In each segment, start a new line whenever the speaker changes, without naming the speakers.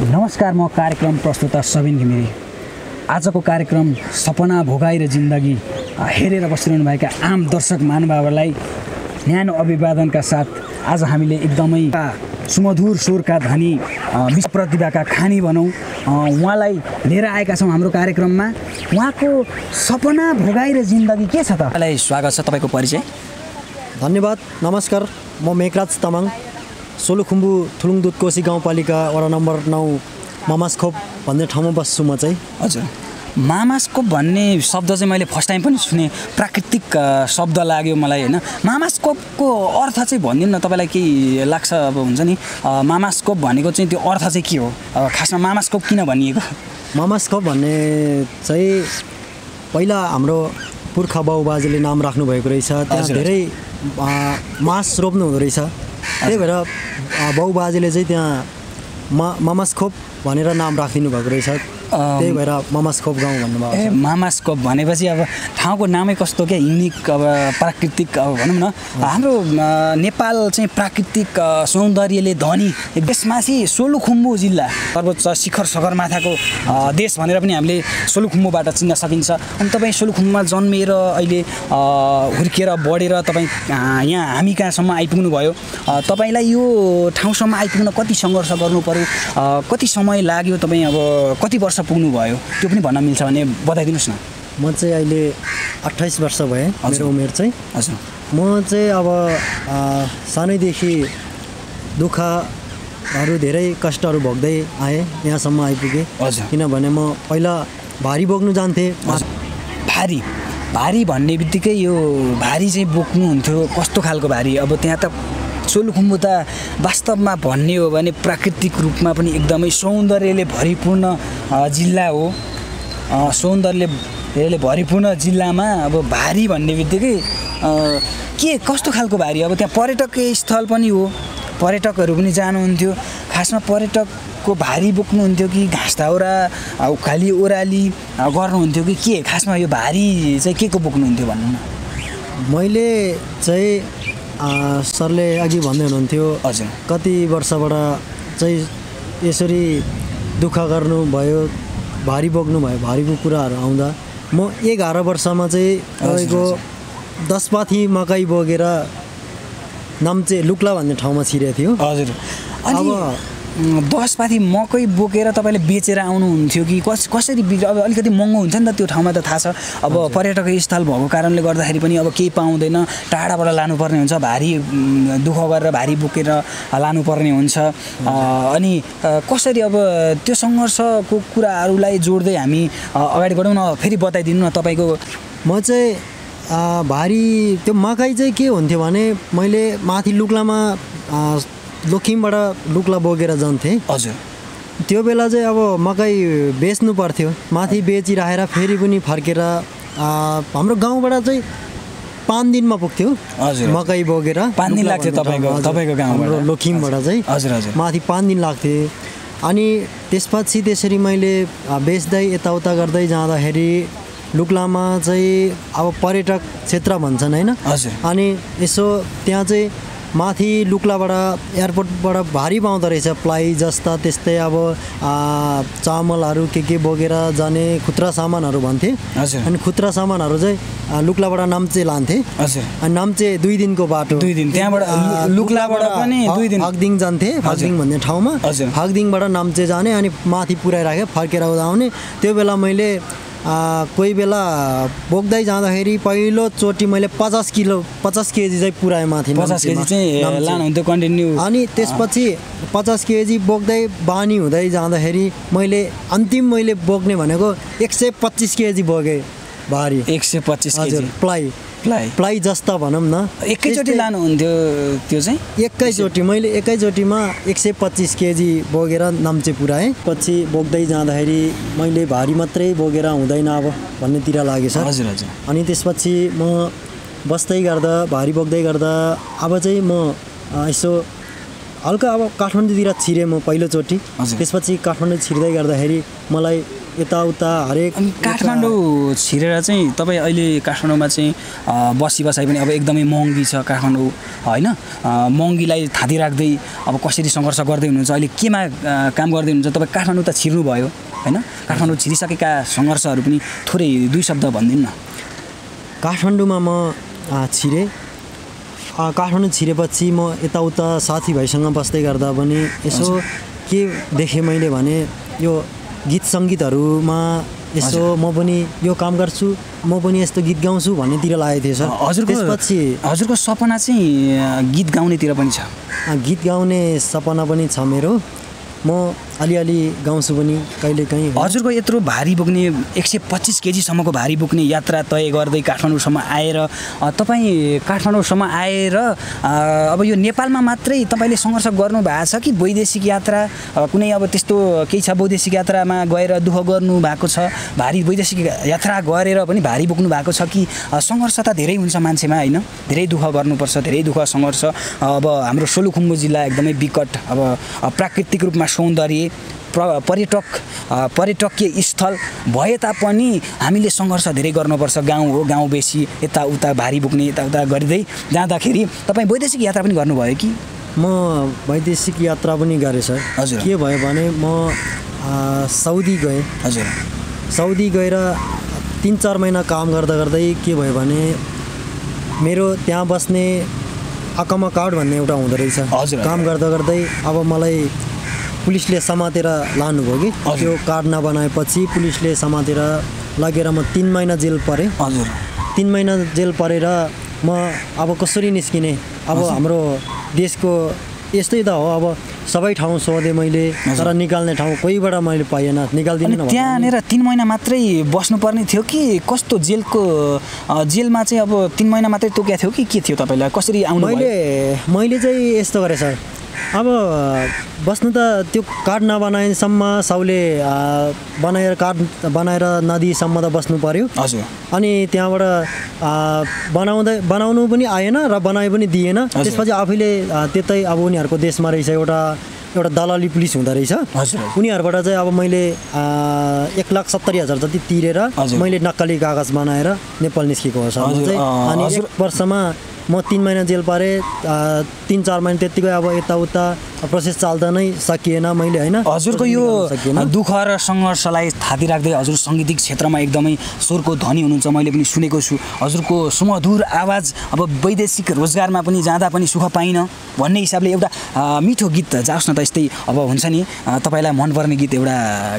नमस्कार, म कार्यक्रम प्रस्तुता सबिन घिमिरे। आजको कार्यक्रम सपना भोगाई र जिन्दगी हेरेर बसिरहनुभएका आम दर्शक महानुभावहरूलाई न्यानो अभिवादनका साथ आज हामीले एकदमै सुमधुर स्वरका धनी विश्व प्रतिभाका खानी भनौँ उहाँलाई लिएर आएका छौँ हाम्रो कार्यक्रममा। उहाँको सपना भोगाई र जिन्दगी के छ त? तपाईँलाई स्वागत छ। तपाईँको परिचय?
धन्यवाद, नमस्कार। म मेघराज तामाङ, सोलुखुम्बु थुलुङदुध कोशी गाउँपालिका वडा नम्बर 9 मामासखोप भन्ने ठाउँमा बस्छु म चाहिँ।
हजुर, मामासकोप भन्ने शब्द चाहिँ मैले फर्स्ट टाइम पनि सुने। प्राकृतिक शब्द लाग्यो मलाई होइन। मामासकोपको अर्थ चाहिँ भनिदिनु न, तपाईँलाई के लाग्छ? अब हुन्छ नि मामासकोप भनेको चाहिँ त्यो अर्थ चाहिँ के हो? खासमा मामासकोप किन भनिएको?
मामासखोप भन्ने चाहिँ पहिला हाम्रो पुर्खा बाउबाजेले नाम राख्नुभएको रहेछ। त्यहाँ धेरै मास रोप्नु हुँदो रहेछ। त्यही भएर बाउबाजेले चाहिँ त्यहाँ मामासखोप भनेर नाम राखिदिनु भएको रहेछ। त्यही भएर मामासखोप गाउँ भन्नुभएको छ।
मामासखोप भनेपछि अब ठाउँको नामै कस्तो क्या, युनिक, अब प्राकृतिक, अब भनौँ न हाम्रो नेपाल चाहिँ प्राकृतिक सौन्दर्यले धनी देशमा चाहिँ सोलुखुम्बु जिल्ला सर्वोच्च शिखर सगरमाथाको देश भनेर पनि हामीले सोलुखुम्बुबाट चिन्न सकिन्छ। अनि तपाईँ सोलुखुम्बुमा जन्मिएर अहिले हुर्किएर बढेर तपाईँ यहाँ हामी कहाँसम्म आइपुग्नु भयो। तपाईँलाई यो ठाउँसम्म आइपुग्न कति सङ्घर्ष गर्नु पर्यो, कति समय लाग्यो, तपाईँ अब कति वर्ष पुग्नु भयो, त्यो पनि भन्न मिल्छ भने बताइदिनुहोस् न।
म चाहिँ अहिले 28 वर्ष भएँ, मेरो उमेर चाहिँ।
हजुर,
म चाहिँ अब सानैदेखि दुःखहरू धेरै कष्टहरू भोग्दै आएँ, यहाँसम्म आइपुगेँ।
हजुर,
किनभने म पहिला भारी बोक्नु जान्थेँ।
भारी भन्ने बित्तिकै यो भारी चाहिँ बोक्नुहुन्थ्यो, कस्तो खालको भारी? अब त्यहाँ त सोलुखुम्बु त वास्तवमा भन्ने हो भने प्राकृतिक रूपमा पनि एकदमै सौन्दर्यले भरिपूर्ण जिल्ला हो। सौन्दर्यले भरिपूर्ण जिल्लामा अब भारी भन्ने बित्तिकै के कस्तो खालको भारी? अब त्यहाँ पर्यटकीय स्थल पनि हो, पर्यटकहरू पनि जानुहुन्थ्यो। खासमा पर्यटकको भारी बोक्नुहुन्थ्यो कि घाँस दाउरा उखाली ओह्राली गर्नुहुन्थ्यो कि के? खासमा यो भारी चाहिँ के को बोक्नुहुन्थ्यो भन्नु न।
मैले चाहिँ सरले अघि भन्दै हुनुहुन्थ्यो,
हजुर,
कति वर्षबाट चाहिँ यसरी दुःख गर्नुभयो, भारी बोक्नुभयो, भारीको कुराहरू आउँदा म 11 वर्षमा चाहिँ तपाईँको 10 पाथी मकै बोकेर नाम्चे लुक्ला भन्ने ठाउँमा छिरेको थियो।
हजुर, अब 10 पाथी मकै बोकेर तपाईँले बेचेर आउनुहुन्थ्यो कि कसरी? अब अलिकति महँगो हुन्छ नि त त्यो ठाउँमा, त थाहा छ। अब पर्यटकीय स्थल भएको कारणले गर्दाखेरि पनि अब केही पाउँदैन, टाढाबाट लानुपर्ने हुन्छ, भारी दुःख गरेर भारी बोकेर लानुपर्ने हुन्छ। अनि कसरी अब त्यो सङ्घर्षको कुराहरूलाई जोड्दै हामी अगाडि बढौँ न। फेरि बताइदिनु न तपाईँको।
म चाहिँ भारी त्यो मकै चाहिँ के हुन्थ्यो भने मैले माथि लुक्लामा लोखिमबाट लुक्ला बोकेर जान्थेँ।
हजुर,
त्यो बेला चाहिँ अब मकै बेच्नु पर्थ्यो, माथि बेचिराखेर फेरि पनि फर्केर हाम्रो गाउँबाट चाहिँ 5 दिनमा पुग्थ्यो।
हजुर,
मकै बोकेर
5 दिन लाग्थ्यो तपाईँको गाउँबाट,
लोखिमबाट चाहिँ।
हजुर हजुर,
माथि 5 दिन लाग्थ्यो। अनि त्यसपछि त्यसरी मैले बेच्दै यताउता गर्दै जाँदाखेरि लुक्लामा चाहिँ अब पर्यटक क्षेत्र भन्छन् होइन।
हजुर,
अनि यसो त्यहाँ चाहिँ माथि लुक्लाबाट एयरपोर्टबाट भारी पाउँदो रहेछ, प्लाई जस्ता त्यस्तै अब चामलहरू के बोकेर जाने खुद्रा सामानहरू भन्थे।
हजुर,
अनि खुद्रा सामानहरू चाहिँ लुक्लाबाट नाम्चे लान्थे।
हजुर,
अनि नाम्चे 2 दिनको बाटो,
2 दिन त्यहाँबाट लुक्लाबाट पनि 2 दिन
फागदिङ जान्थे। फागदिङ भन्ने ठाउँमा फागदिङबाट नाम्चे जाने अनि माथि पुऱ्याइराखेँ, फर्केर आउने। त्यो बेला मैले कोही बेला बोक्दै जाँदाखेरि पहिलोचोटि मैले 50 केजी चाहिँ पुऱ्याएँ माथि।
50 केजी चाहिँ लानुहुन्थ्यो कन्टिन्यू।
अनि त्यसपछि 50 केजी बोक्दै बानी हुँदै जाँदाखेरि मैले बोक्ने भनेको 125 केजी बोकेँ भारी।
125 केजी
प्लाई जस्ता भनौँ न।
एकैचोटि लानुहुन्थ्यो त्यो चाहिँ?
एकैचोटि मैले एकैचोटिमा 125 केजी बोकेर नाम्चे पुऱ्याएँ। पछि बोक्दै जाँदाखेरि मैले भारी मात्रै बोकेर हुँदैन अब भन्नेतिर लागेछ।
हजुर हजुर।
अनि त्यसपछि म बस्दै गर्दा भारी बोक्दै गर्दा अब चाहिँ म यसो हल्का अब काठमाडौँतिर छिरेँ म पहिलोचोटि। त्यसपछि काठमाडौँ छिर्दै गर्दाखेरि मलाई यताउता हरेक
काठमाडौँ छिरेर चाहिँ तपाईँ अहिले काठमाडौँमा चाहिँ बसाइ पनि अब एकदमै महँगी छ काठमाडौँ होइन महँगीलाई थाँती राख्दै अब कसरी सङ्घर्ष गर्दै हुनुहुन्छ अहिले केमा काम गर्दै हुनुहुन्छ तपाईँ काठमाडौँ त छिर्नुभयो होइन काठमाडौँ छिरिसकेका सङ्घर्षहरू पनि थोरै 2 शब्द भनिदिनु न
काठमाडौँमा म छिरेँ काठमाडौँ छिरेपछि म यताउता साथीभाइसँग बस्दै गर्दा पनि यसो के देखेँ मैले भने यो गीत सङ्गीतहरूमा यसो म पनि यो काम गर्छु म पनि यस्तो गीत गाउँछु भन्नेतिर लागेको थियो सर त्यसपछि
हजुरको सपना चाहिँ गीत गाउनेतिर पनि छ
गीत गाउने सपना पनि छ मेरो म अलिअलि गाउँछु पनि कहिलेकाहीँ
हजुरको यत्रो भारी बोक्ने 125 केजीसम्मको भारी बोक्ने यात्रा तय गर्दै काठमाडौँसम्म आएर तपाईँ काठमाडौँसम्म आएर अब यो नेपालमा मात्रै तपाईँले सङ्घर्ष गर्नुभएको छ कि वैदेशिक यात्रा कुनै अब त्यस्तो केही छ वैदेशिक यात्रामा गएर दुःख गर्नु भएको छ भारी वैदेशिक यात्रा गरेर पनि भारी बोक्नु भएको छ कि सङ्घर्ष त धेरै हुन्छ मान्छेमा होइन धेरै दुःख गर्नुपर्छ धेरै दुःख सङ्घर्ष अब हाम्रो सोलुखुम्बु जिल्ला एकदमै विकट अब प्राकृतिक रूपमा सौन्दर्य पर्यटकीय स्थल भए तापनि हामीले सङ्घर्ष धेरै गर्नुपर्छ गाउँ हो गाउँ बेसी यताउता भारी बोक्ने यताउता गर्दै जाँदाखेरि तपाईँ वैदेशिक यात्रा पनि गर्नुभयो कि
म वैदेशिक यात्रा पनि गरेँ सर
हजुर
के भयो भने म साउदी गएँ
हजुर
साउदी गएर 3-4 महिना काम गर्दा गर्दै के भयो भने मेरो त्यहाँ बस्ने अकामा कार्ड भन्ने एउटा हुँदो रहेछ काम गर्दा गर्दै अब मलाई पुलिसले समातेर लानुभयो कि त्यो कार्ड नबनाएपछि पुलिसले समातेर लगेर म 3 महिना जेल परेँ
हजुर
3 महिना जेल परेर म अब कसरी निस्किने अब हाम्रो देशको यस्तै त हो अब सबै ठाउँ सोधेँ मैले तर निकाल्ने ठाउँ कोहीबाट मैले पाइएन निकाल्दिनँ
त्यहाँनिर 3 महिना मात्रै बस्नुपर्ने थियो कि कस्तो जेलमा चाहिँ अब 3 महिना मात्रै तोकेको थियो कि के थियो तपाईँलाई कसरी आउनु
मैले चाहिँ यस्तो गरेँ सर अब बस्नु त त्यो कार्ड नबनाएसम्म साउले कार्ड बनाएर नदिएसम्म त बस्नु पर्यो
हजुर
अनि त्यहाँबाट बनाउनु पनि आएन र बनाए पनि दिएन त्यसपछि आफैले त्यतै अब उनीहरूको देशमा रहेछ एउटा दलाली पुलिस हुँदो रहेछ उनीहरूबाट चाहिँ अब मैले 1,70,000 जति तिरेर मैले नक्कली कागज बनाएर नेपाल निस्केको हो सर अनि 1 वर्षमा म 3 महिना जेल पारेँ 3-4 महिना त्यतिकै अब यताउता प्रोसेस चाल्दा नै सकिएन मैले होइन
हजुरको यो दुःख र सङ्घर्षलाई थाती राख्दै हजुर सङ्गीतिक क्षेत्रमा एकदमै स्वरको धनी हुनुहुन्छ मैले पनि सुनेको छु हजुरको सुमधुर आवाज अब वैदेशिक रोजगारमा पनि जाँदा पनि सुख पाइन भन्ने हिसाबले एउटा मिठो गीत जाओस् न त यस्तै अब हुन्छ नि तपाईँलाई मनपर्ने गीत एउटा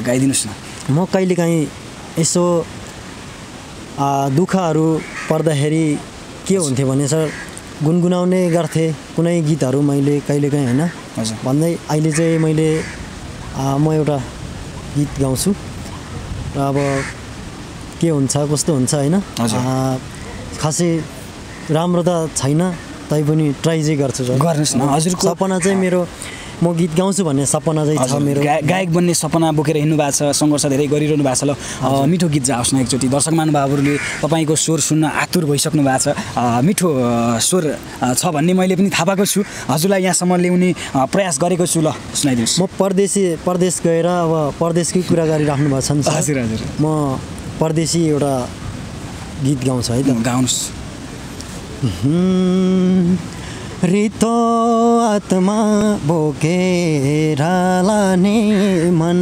गाइदिनुहोस् न
म कहिलेकाहीँ यसो दुःखहरू पर्दाखेरि के हुन्थ्यो भने सर गुनगुनाउने गर्थेँ कुनै गीतहरू मैले कहिलेकाहीँ होइन भन्दै अहिले चाहिँ मैले म एउटा गीत गाउँछु र अब के हुन्छ कस्तो हुन्छ होइन खासै राम्रो त छैन तैपनि ट्राई चाहिँ गर्छु सर
गर्नुहोस् न हजुरको
सपना चाहिँ मेरो म गीत गाउँछु भन्ने सपना चाहिँ छ मेरो
गायक बन्ने सपना बोकेर हिँड्नु भएको छ सङ्घर्ष धेरै गरिरहनु भएको छ ल मिठो गीत जाओस् न एकचोटि दर्शक महानुभावहरूले तपाईँको स्वर सुन्न आतुर भइसक्नु भएको छ मिठो स्वर छ भन्ने मैले पनि थाहा पाएको छु हजुरलाई यहाँसम्म ल्याउने प्रयास गरेको छु ल सुनाइदिनुहोस्
म परदेश गएर अब परदेशकै कुरा गरिराख्नु भएको छ नि
हजुर हजुर
म परदेशी एउटा गीत गाउँछु है त
गाउनुहोस्
रितो आत्मा बोकेर लाने मन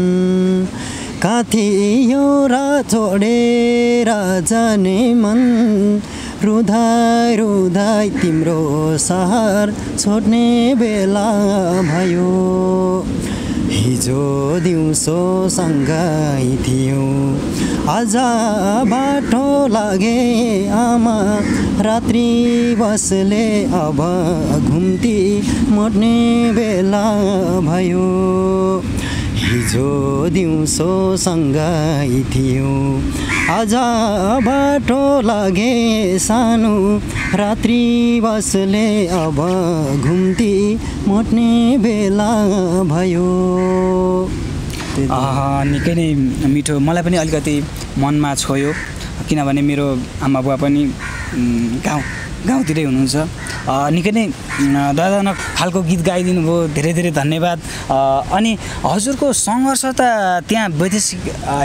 काथियो र छोडेर जाने मन रुधाई रुधाई तिम्रो सहर छोड्ने बेला भयो हिजो दिउँसो सँगै थियो आज बाटो लागे आमा रात्रि बसले अब घुम्ती मर्ने बेला भयो हिजो दिउँसो सँगै थियो आज बाटो लागे सानो रात्रि बसले अब घुम्ती मर्ने बेला भयो
निकै नै मिठो मलाई पनि अलिकति मनमा छोयो किनभने मेरो आमा बुवा पनि गाउँतिरै हुनुहुन्छ निकै नै दयाजनक खालको गीत गाइदिनु भयो धेरै धेरै धन्यवाद अनि हजुरको सङ्घर्ष त त्यहाँ वैदेशिक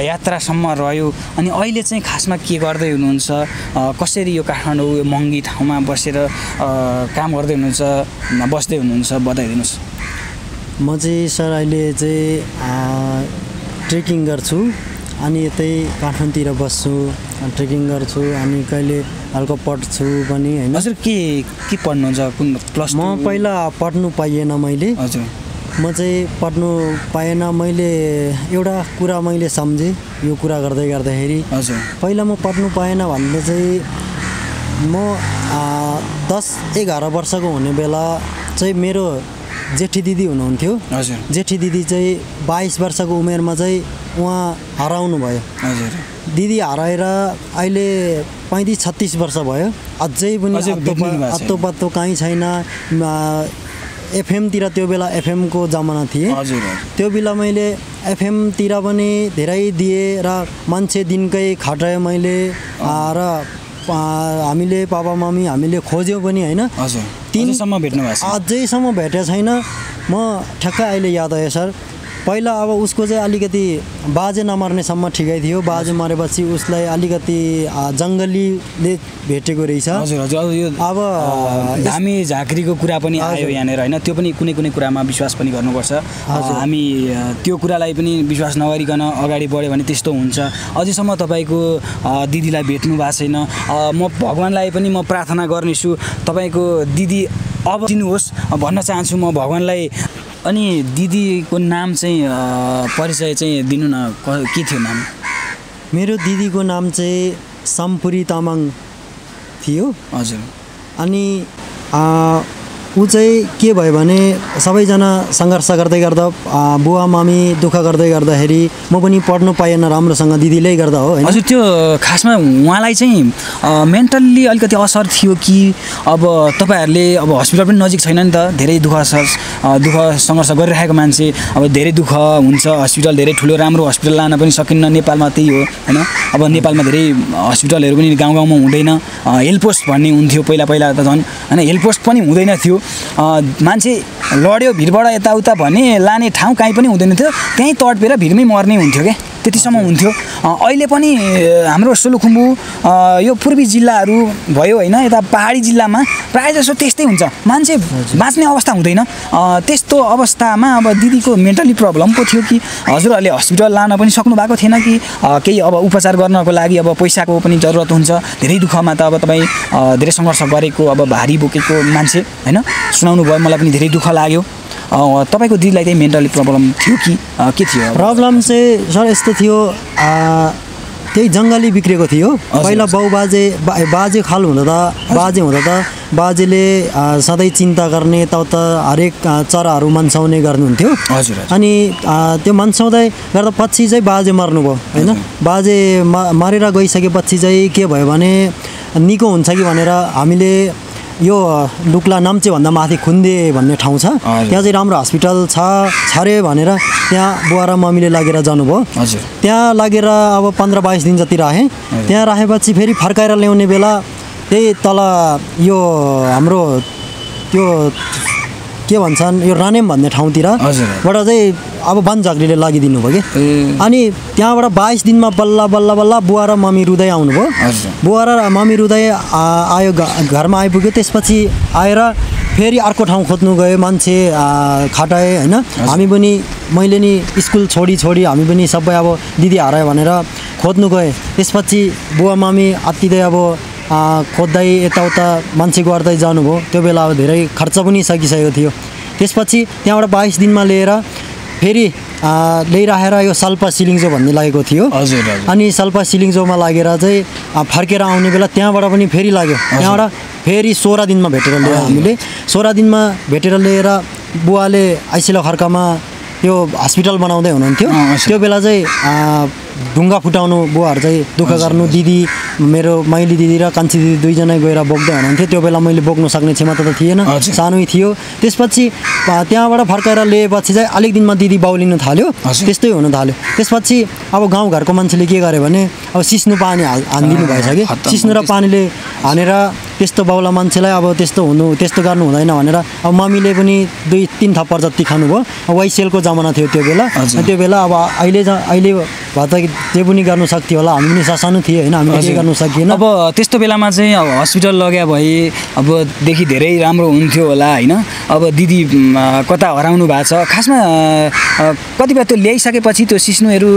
यात्रासम्म रह्यो अनि अहिले चाहिँ खासमा के गर्दै हुनुहुन्छ कसरी यो काठमाडौँ महँगी ठाउँमा बसेर काम गर्दै हुनुहुन्छ बस्दै हुनुहुन्छ बताइदिनुहोस्
म चाहिँ सर अहिले चाहिँ ट्रेकिङ गर्छु अनि यतै काठमाडौँतिर बस्छु ट्रेकिङ गर्छु अनि कहिले हल्का पढ्छु पनि होइन
हजुर के पढ्नुहुन्छ कुन प्लस
म पहिला पढ्नु पाइएन मैले
हजुर
म चाहिँ पढ्नु पाएन मैले एउटा कुरा मैले सम्झेँ यो कुरा गर्दै गर्दाखेरि
हजुर
पहिला म पढ्नु पाएन भन्दा चाहिँ म 10-11 वर्षको हुने बेला चाहिँ मेरो जेठी दिदी हुनुहुन्थ्यो
हजुर
जेठी दिदी चाहिँ 22 वर्षको उमेरमा चाहिँ उहाँ हराउनु भयो
हजुर
दिदी हराएर अहिले 35-36 वर्ष भयो अझै पनि अत्तो पत्तो कहीँ छैन एफएमतिर त्यो बेला एफएमको जमाना थिए त्यो बेला मैले एफएमतिर पनि धेरै दिएँ र मान्छे दिनकै खटाएँ मैले र हामीले पापा मम्मी हामीले खोज्यौँ पनि होइन
अझैसम्म भेट्नु भएको छ
अझैसम्म भेटेको छैन म ठ्याक्क अहिले याद आयो सर पहिला अब उसको चाहिँ अलिकति बाजे नमर्नेसम्म ठिकै थियो बाजे मरेपछि उसलाई अलिकति जङ्गलीले भेटेको रहेछ
हजुर हजुर अब हामी झाँक्रीको कुरा पनि आयो यहाँनिर होइन त्यो पनि कुनै कुनै कुरामा विश्वास पनि गर्नुपर्छ हामी त्यो कुरालाई पनि विश्वास नगरिकन अगाडि बढ्यो भने त्यस्तो हुन्छ अझैसम्म तपाईँको दिदीलाई भेट्नु भएको छैन म भगवान्लाई पनि म प्रार्थना गर्नेछु तपाईँको दिदी अब दिनुहोस् भन्न चाहन्छु म भगवान्लाई अनि दिदीको नाम चाहिँ परिचय चाहिँ दिनु न के थियो नाम
मेरो दिदीको नाम चाहिँ सम्पुरी तामाङ थियो
हजुर
अनि ऊ चाहिँ के भयो भने सबैजना सङ्घर्ष गर्दै गर्दा बुवा मामी दुःख गर्दै गर्दाखेरि म पनि पढ्नु पाएन राम्रोसँग दिदीले गर्दा हो
हजुर त्यो खासमा उहाँलाई चाहिँ मेन्टल्ली अलिकति असर थियो कि अब तपाईँहरूले अब हस्पिटल पनि नजिक छैन नि त धेरै दुःख सङ्घर्ष गरिरहेको मान्छे अब धेरै दुःख हुन्छ हस्पिटल धेरै ठुलो राम्रो हस्पिटल लान पनि सकिन्न नेपालमा त्यही हो होइन अब नेपालमा धेरै हस्पिटलहरू पनि गाउँ गाउँमा हुँदैन हेल्थ पोस्ट भन्ने हुन्थ्यो पहिला त झन् होइन हेल्थ पोस्ट पनि हुँदैन थियो मान्छे लड्यो भिडबाट यताउता भने लाने ठाउँ कहीँ पनि हुँदैन थियो त्यहीँ तडपेर भिडमै मर्ने हुन्थ्यो क्या त्यतिसम्म हुन्थ्यो अहिले पनि हाम्रो सोलुखुम्बु यो पूर्वी जिल्लाहरू भयो होइन यता पहाडी जिल्लामा प्रायः जसो त्यस्तै हुन्छ मान्छे बाँच्ने अवस्था हुँदैन त्यस्तो अवस्थामा अब दिदीको मेन्टली प्रब्लम पो थियो कि हजुरहरूले हस्पिटल लान पनि सक्नु भएको थिएन कि केही अब उपचार गर्नको लागि अब पैसाको पनि जरुरत हुन्छ धेरै दुःखमा त अब तपाईँ धेरै सङ्घर्ष गरेको अब भारी बोकेको मान्छे होइन सुनाउनु भयो मलाई पनि धेरै दुःख लाग्यो तपाईँको दिदीलाई चाहिँ मेन्टली प्रब्लम थियो कि के थियो
प्रब्लम चाहिँ सर यस्तो थियो त्यही जङ्गली बिग्रेको थियो पहिला बाजे खाल हुँदा त बाजेले सधैँ चिन्ता गर्ने यताउता हरेक चराहरू मन्साउने गर्नुहुन्थ्यो
हजुर
अनि त्यो मन्साउँदै गर्दा पछि चाहिँ बाजे मर्नुभयो होइन बाजे मरेर गइसकेपछि चाहिँ के भयो भने निको हुन्छ कि भनेर हामीले यो लुक्ला नाम्चे भन्दा माथि खुन्दे भन्ने ठाउँ छ त्यहाँ चाहिँ राम्रो हस्पिटल छ रे भनेर त्यहाँ बुवा र मम्मीले लागेर जानुभयो त्यहाँ लागेर अब 15-22 दिन जति राखेँ त्यहाँ राखेपछि फेरि फर्काएर ल्याउने बेला त्यही तल यो हाम्रो त्यो के भन्छन् यो रानेम भन्ने ठाउँतिरबाट चाहिँ अब वन झाँक्रीले लागिदिनु भयो कि अनि त्यहाँबाट 22 दिनमा बल्ल बुवा र मम्मी रुँदै आउनुभयो बुवा र मम्मी रुँदै आयो घरमा आइपुग्यो त्यसपछि आएर फेरि अर्को ठाउँ खोज्नु गयो मान्छे खटाए होइन हामी पनि मैले नि स्कुल छोडी हामी पनि सबै अब दिदी हरायो भनेर खोज्नु गएँ त्यसपछि बुवा मम्मी अत्तिदै अब खोज्दै यताउता मान्छे गर्दै जानुभयो त्यो बेला अब धेरै खर्च पनि सकिसकेको थियो त्यसपछि त्यहाँबाट 22 दिनमा लिएर फेरि ल्याइराखेर यो साल्पा सिलिङ्जो भन्ने लागेको थियो अनि साल्पा सिलिङ्जोमा लागेर चाहिँ फर्केर आउने बेला त्यहाँबाट पनि फेरि लाग्यो त्यहाँबाट फेरि 16 दिनमा भेटेर ल्यायो हामीले 16 दिनमा भेटेर ल्याएर बुवाले आइसिलो खर्कामा त्यो हस्पिटल बनाउँदै हुनुहुन्थ्यो त्यो बेला चाहिँ ढुङ्गा फुटाउनु बुवाहरू चाहिँ दुःख गर्नु दिदी मेरो माइली दिदी र कान्छी दिदी दुईजना गएर बोक्दै हुनुहुन्थ्यो त्यो बेला मैले बोक्नु सक्ने क्षमता त थिएन सानै थियो त्यसपछि त्यहाँबाट फर्काएर ल्याएपछि चाहिँ अलिक दिनमा दिदी बाउलिनु थाल्यो त्यस्तै हुन थाल्यो त्यसपछि अब गाउँघरको मान्छेले के गर्यो भने अब सिस्नु पानी हानिदिनु भएछ कि सिस्नु र पानीले हानेर त्यस्तो बाउला मान्छेलाई अब त्यस्तो गर्नु हुँदैन भनेर अब मम्मीले पनि 2-3 थप्पड जति खानुभयो। वाइसेलको जमाना थियो त्यो बेला। त्यो बेला अब अहिले भए त त्यो पनि गर्नु सक्थ्यो होला, हामी पनि सानो थिए होइन, हामीले के गर्नु सकिएन।
अब त्यस्तो बेलामा चाहिँ अब हस्पिटल लग्या भए अबदेखि धेरै राम्रो हुन्थ्यो होला होइन। अब दिदी कता हराउनु भएको छ खासमा, कतिपय त्यो ल्याइसकेपछि त्यो सिस्नुहरू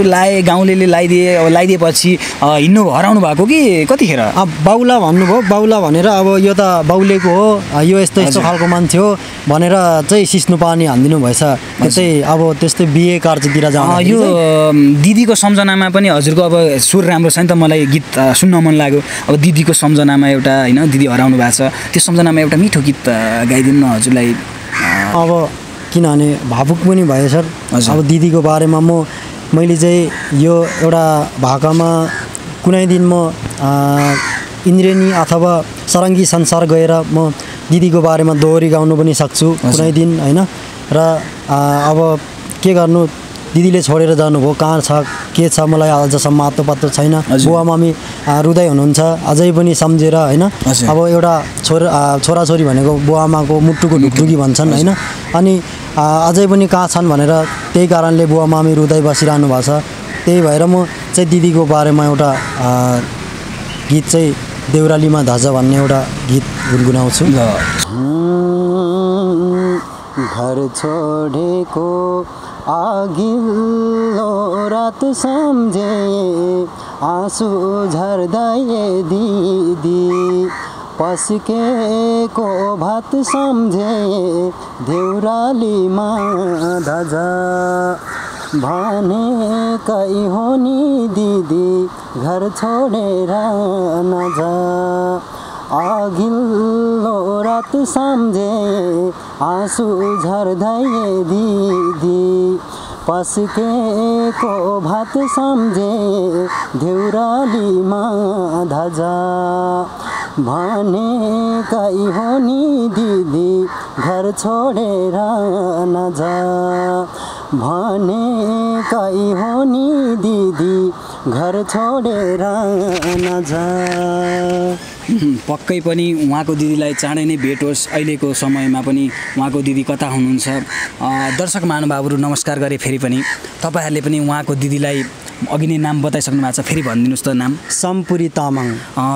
गाउँले लगाइदिएपछि हिँड्नु हराउनु भएको कि कतिखेर?
बाउला भन्नुभयो, बाउला भनेर अब यो त बाउलेको हो, यो यस्तो खालको मान्छे हो भनेर चाहिँ सिस्नु पानी हानिदिनु भएछ। त्यस्तै अब त्यस्तै बिहे कार्यतिर जानु।
यो दिदीको सम्झनामा पनि हजुरको अब सुर राम्रो छ नि त, मलाई गीत सुन्न मन लाग्यो। अब दिदीको सम्झनामा एउटा होइन, दिदी हराउनु भएको छ, त्यो सम्झनामा एउटा मिठो गीत गाइदिनु न हजुरलाई।
अब किनभने भावुक पनि भयो सर। अब दिदीको बारेमा मैले चाहिँ यो एउटा भाकामा कुनै दिन म इन्द्रेणी अथवा सरङ्गी संसार गएर म दिदीको बारेमा दोहोरी गाउनु पनि सक्छु कुनै दिन होइन। र अब के गर्नु, दिदीले छोडेर जानुभयो, कहाँ छ के छ मलाई अझसम्म पत्तो छैन। बुवा मम्मी रुँदै हुनुहुन्छ अझै पनि सम्झेर होइन। अब एउटा छोराछोरी भनेको बुवा आमाको मुटुको ढुकढुकी भन्छन् होइन। अनि अझै पनि कहाँ छन् भनेर त्यही कारणले बुवा मम्मी रुँदै बसिरहनु भएको छ। त्यही भएर म चाहिँ दिदीको बारेमा एउटा गीत चाहिँ देउरालीमा ध्वजा भन्ने एउटा गीत गुनगुनाउँछु। घर छोडेको अघिल्लो रात सम्झे आँसु झर्दै दिदी, पस्केको भात सम्झे देउरालीमा ध्वजा, भनेकै हो नि दिदी घर छोडेर नजा। अघिल्लो रात सम्झे आँसु झर्दै दिदी, पस्केको भात सम्झे देउरालीमा ध्वजा, भनेकै हो नि दिदी घर छोडेर नजा, भनेकै हो नि दिदी घर छोडेर नजा।
पक्कै पनि उहाँको दिदीलाई चाँडै नै भेट होस्। अहिलेको समयमा पनि उहाँको दिदी कता हुनुहुन्छ? दर्शक महानुभावहरू नमस्कार गरे फेरि पनि तपाईँहरूले पनि उहाँको दिदीलाई अघि नै नाम बताइसक्नु भएको छ, फेरि भनिदिनुहोस् त नाम।
साम्पुरी तामाङ।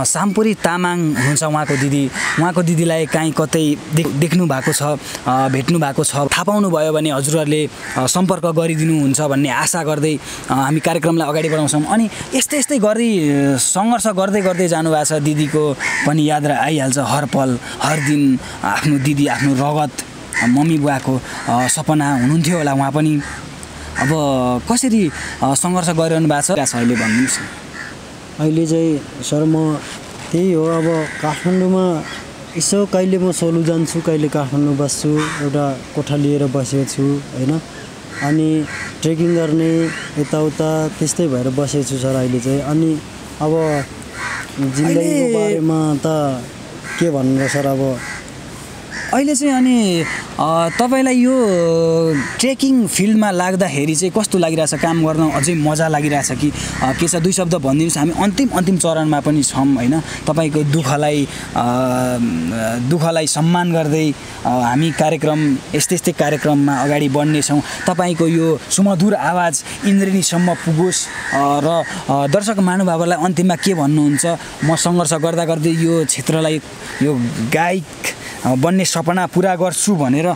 साम्पुरी तामाङ हुनुहुन्छ उहाँको दिदी। उहाँको दिदीलाई काहीँ कतै देख्नु भएको छ, भेट्नु भएको छ, थाहा पाउनु भयो भने हजुरहरूले सम्पर्क गरिदिनुहुन्छ भन्ने आशा गर्दै हामी कार्यक्रमलाई अगाडि बढाउँछौँ। अनि यस्तै गरी सङ्घर्ष गर्दै जानुभएको छ। दिदीको पनि याद आइहाल्छ हर पल हर दिन। आफ्नो दिदी, आफ्नो रगत मम्मी बुवाको सपना हुनुहुन्थ्यो होला उहाँ पनि। अब कसरी सङ्घर्ष गरिरहनु भएको छ अहिले भनिदिनुहोस् न।
अहिले चाहिँ सर म त्यही हो, अब काठमाडौँमा यसो कहिले म सोलु जान्छु, कहिले काठमाडौँ बस्छु, एउटा कोठा लिएर बसेको छु होइन। अनि ट्रेकिङ गर्ने यताउता त्यस्तै भएर बसेको छु सर अहिले चाहिँ। अनि अब जिन्दगीको बारेमा त के भन्नु र सर। अब
अहिले चाहिँ अनि तपाईँलाई यो ट्रेकिङ फिल्डमा लाग्दाखेरि चाहिँ कस्तो लागिरहेछ? काम गर्न अझै मजा लागिरहेछ कि के छ? 2 शब्द भनिदिनुहोस्। हामी अन्तिम चरणमा पनि छौँ होइन। तपाईँको दुःखलाई सम्मान गर्दै हामी कार्यक्रम यस्तै कार्यक्रममा अगाडि बढ्नेछौँ। तपाईँको यो सुमधुर आवाज इन्द्रेणीसम्म पुगोस्। र दर्शक महानुभावहरूलाई अन्तिममा के भन्नुहुन्छ? म सङ्घर्ष गर्दै यो क्षेत्रलाई, यो गायक बन्ने सपना पुरा गर्छु भनेर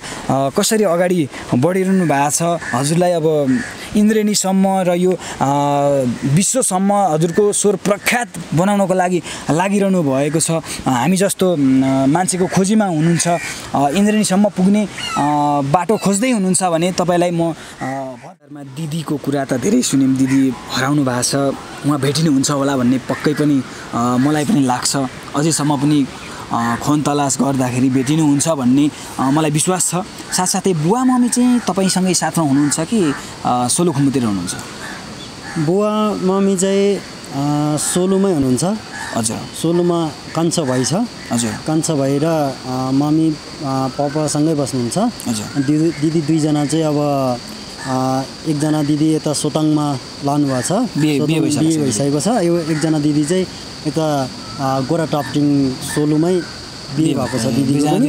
कसरी अगाडि बढिरहनु भएको छ? हजुरलाई अब इन्द्रेणीसम्म र यो विश्वसम्म हजुरको स्वर प्रख्यात बनाउनको लागि लागिरहनु भएको छ। हामी जस्तो मान्छेको खोजीमा हुनुहुन्छ, इन्द्रेणीसम्म पुग्ने बाटो खोज्दै हुनुहुन्छ भने तपाईँलाई म दिदीको कुरा त धेरै सुन्यौँ। दिदी हराउनु भएको छ, उहाँ भेटिनुहुन्छ होला भन्ने पक्कै पनि मलाई पनि लाग्छ। अझैसम्म पनि खोन तलास गर्दाखेरि भेटिनुहुन्छ भन्ने मलाई विश्वास छ। साथसाथै बुवा मम्मी चाहिँ तपाईँसँगै साथमा हुनुहुन्छ कि सोलुखुम्बुतिर हुनुहुन्छ?
बुवा मम्मी चाहिँ सोलुमै हुनुहुन्छ।
हजुर।
सोलुमा कान्छा भाइ छ।
हजुर।
कान्छा भाइ र मम्मी पापासँगै बस्नुहुन्छ।
हजुर।
दिदी 2 जना चाहिँ अब एकजना दिदी यता सोताङमा लानुभएको छ, बिहे भइसकेको छ। यो एकजना दिदी चाहिँ यता गोरा टाप्टिङ सोलुमै बिहे भएको छ दिदीको पनि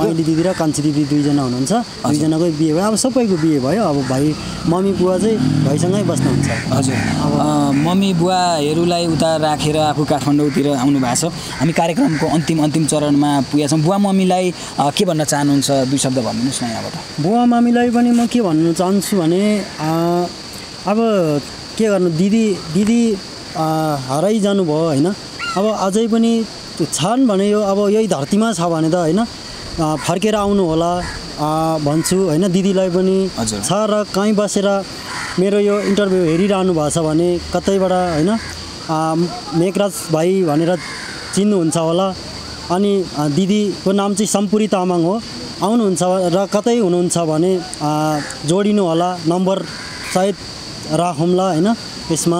माइली दिदी र कान्छी दिदी दुईजना हुनुहुन्छ दुईजनाको बिहे भयो अब सबैको बिहे भयो अब भाइ मम्मी बुवा चाहिँ भाइसँगै बस्नुहुन्छ
हजुर अब मम्मी बुवाहरूलाई उता राखेर आफू काठमाडौँतिर आउनु भएको छ हामी कार्यक्रमको अन्तिम चरणमा पुगेका छौँ बुवा मम्मीलाई के भन्न चाहनुहुन्छ दुई शब्द भनिदिनुहोस् न यहाँबाट
बुवा मम्मीलाई पनि म के भन्नु चाहन्छु भने अब के गर्नु दिदी हराइ जानुभयो होइन अब अझै पनि छन् भने यो अब यही धरतीमा छ भने त होइन फर्केर आउनु होला भन्छु होइन दिदीलाई पनि छ र कहीँ बसेर मेरो यो इन्टरभ्यू हेरिरहनु भएको छ भने कतैबाट होइन मेघराज भाइ भनेर चिन्नुहुन्छ होला अनि दिदीको नाम चाहिँ सम्पुरी तामाङ हो आउनुहुन्छ र कतै हुनुहुन्छ भने जोडिनु होला नम्बर सायद राखौँला होइन यसमा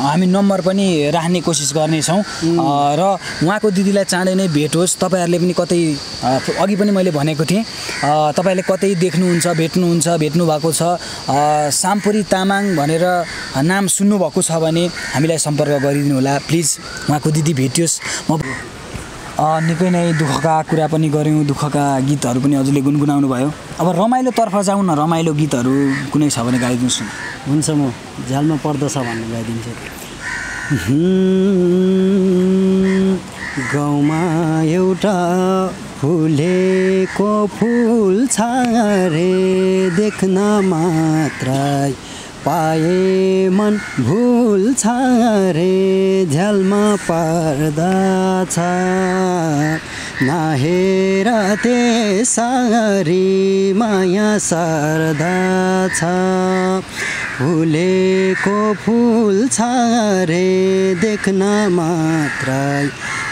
हामी नम्बर पनि राख्ने कोसिस गर्नेछौँ र उहाँको दिदीलाई चाँडै नै भेट होस् तपाईँहरूले पनि कतै अघि पनि मैले भनेको थिएँ तपाईँहरूले कतै देख्नुहुन्छ भेट्नु भएको छ साम्पुरी तामाङ भनेर नाम सुन्नुभएको छ भने हामीलाई सम्पर्क गरिदिनु होला प्लिज उहाँको दिदी भेटियोस् निकै नै दुःखका कुरा पनि गऱ्यौँ दुःखका गीतहरू पनि हजुरले गुनगुनाउनु भयो अब रमाइलोतर्फ जाउँ न रमाइलो गीतहरू कुनै छ भने गाइदिनुहोस् न
हुन्छ म झ्यालमा पर्दछ भन्ने गाइदिन्छु गाउँमा एउटा फुलेको फुल छ रे देख्न मात्रै पाए मन भुल छ रे झ्यालमा पर्दा छ नहेर त्यसरी माया सर्दा छ फुलेको फुल छ रे देख्न मात्रै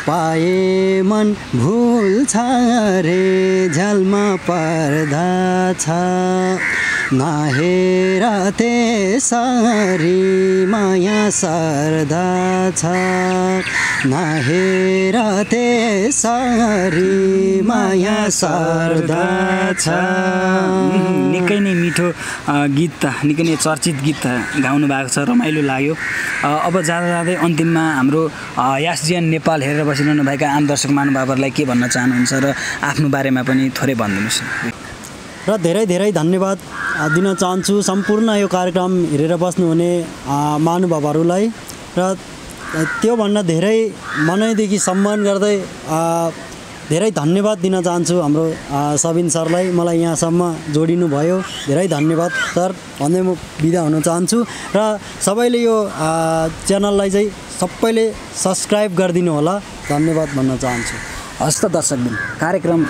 पाए मन भुल छ रे झ्यालमा पर्दा छ नहेर त्यसरी माया सर्दा छ नहेर त्यसरी माया सर्दा छ
निकै नै मिठो गीत निकै नै चर्चित गीत गाउनु भएको छ रमाइलो लाग्यो अब जाँदै अन्तिममा हाम्रो यासजिएन नेपाल हेरेर बसिरहनु भएका आम दर्शक महानुभावहरूलाई के भन्न चाहनुहुन्छ र आफ्नो बारेमा पनि थोरै भनिदिनुहोस्
र धेरै धन्यवाद दिन चाहन्छु सम्पूर्ण यो कार्यक्रम हेरेर बस्नुहुने महानुभावहरूलाई र त्योभन्दा धेरै मनैदेखि सम्मान गर्दै धेरै धन्यवाद दिन चाहन्छु हाम्रो सबिन सरलाई मलाई यहाँसम्म जोडिनु भयो धेरै धन्यवाद सर भन्दै म बिदा हुन चाहन्छु र सबैले यो च्यानललाई चाहिँ सबैले सब्सक्राइब गरिदिनु होला धन्यवाद भन्न चाहन्छु
हस्त दर्शकबिन कार्यक्रम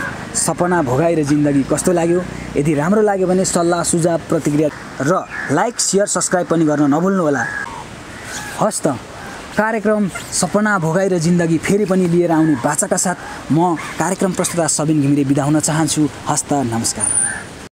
सपना भोगाई र जिन्दगी कस्तो लाग्यो यदि राम्रो लाग्यो भने सल्लाह सुझाव प्रतिक्रिया र लाइक सेयर सब्सक्राइब पनि गर्न नभुल्नुहोला हस्त कार्यक्रम सपना भोगाई र जिन्दगी फेरि पनि लिएर आउने बाचाका साथ म कार्यक्रम प्रस्तुता सबिन घिमिरे बिदा हुन चाहन्छु हस्त नमस्कार।